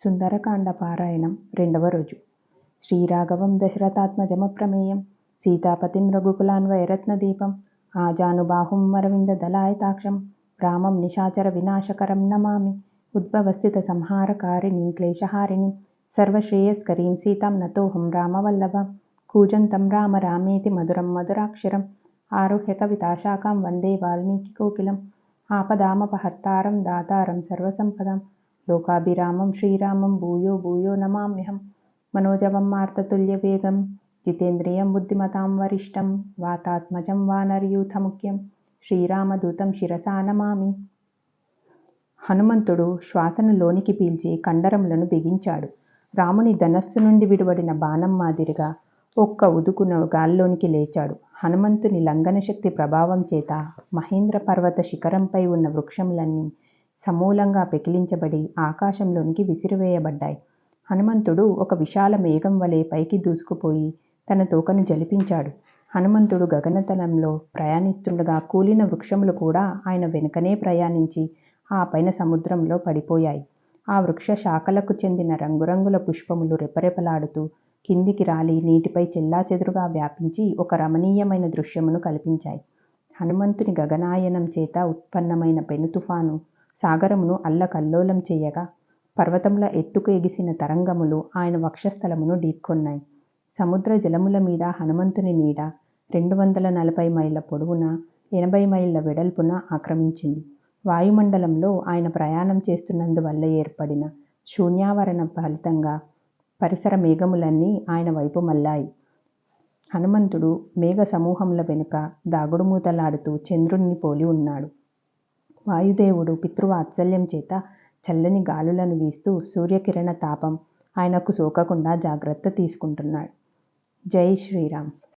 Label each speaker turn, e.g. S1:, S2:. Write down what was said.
S1: సుందరకాండ పారాయణం రెండవ రోజు. శ్రీరాఘవం దశరథాత్మజమప్రమేయం సీతాపతిం రఘుకులాన్వయరత్నదీపం ఆజానుబాహుం అరవిందదళాయతాక్షం రామం నిశాచర వినాశకరం నమామి. ఉద్భవస్థిత సంహారకారిణీం క్లేశహారిణీం సర్వశ్రేయస్కరీం సీతాం నతోహం రామవల్లభాం. కూజంతం రామ రామేతి మధురం మధురాక్షరం ఆరుహ్య కవితాశాఖాం వందే వాల్మీకికోకిలం. ఆపదామపహర్తారం దాతారం సర్వసంపదాం లోకాభిరామం శ్రీరామం భూయో భూయో నమామ్యహం. మనోజవం మార్తతుల్యవేగం జితేంద్రియం బుద్ధిమతాం వరిష్టం వాతాత్మజం వానరయూథముఖ్యం శ్రీరామదూతం శిరసా నమామి. హనుమంతుడు శ్వాసను లోనికి పీల్చి కండరములను బిగించాడు. రాముని ధనస్సు నుండి విడువడిన బాణం మాదిరిగా ఒక్క ఉదుకున గాల్లోనికి లేచాడు. హనుమంతుని లంఘన శక్తి ప్రభావం చేత మహేంద్ర పర్వత శిఖరంపై ఉన్న వృక్షములన్నీ సమూలంగా పెకిలించబడి ఆకాశంలోనికి విసిరివేయబడ్డాయి. హనుమంతుడు ఒక విశాల మేఘం వలె పైకి దూసుకుపోయి తన తోకను జలిపించాడు. హనుమంతుడు గగనతలంలో ప్రయాణిస్తుండగా కూలిన వృక్షములు కూడా ఆయన వెనుకనే ప్రయాణించి ఆ పైన సముద్రంలో పడిపోయాయి. ఆ వృక్ష శాఖలకు చెందిన రంగురంగుల పుష్పములు రెపరెపలాడుతూ కిందికి రాలి నీటిపై చెల్లాచెదురుగా వ్యాపించి ఒక రమణీయమైన దృశ్యమును కల్పించాయి. హనుమంతుని గగనాయనం చేత ఉత్పన్నమైన పెను తుఫాను సాగరమును అల్లకల్లోలం చేయగా పర్వతముల ఎత్తుకు ఎగిసిన తరంగములు ఆయన వక్షస్థలమును ఢీక్కొన్నాయి. సముద్ర జలముల మీద హనుమంతుని నీడ 240 మైళ్ళ పొడవున 80 మైళ్ళ వెడల్పున ఆక్రమించింది. వాయుమండలంలో ఆయన ప్రయాణం చేస్తున్నందువల్ల ఏర్పడిన శూన్యావరణ ఫలితంగా పరిసర మేఘములన్నీ ఆయన వైపు మళ్ళాయి. హనుమంతుడు మేఘ సమూహముల వెనుక దాగుడుమూతలాడుతూ చంద్రుణ్ణి పోలి ఉన్నాడు. వాయుదేవుడు పితృవాత్సల్యం చేత చల్లని గాలులను వీస్తూ సూర్యకిరణ తాపం ఆయనకు సోకకుండా జాగ్రత్త తీసుకుంటున్నాడు. జై శ్రీరామ్.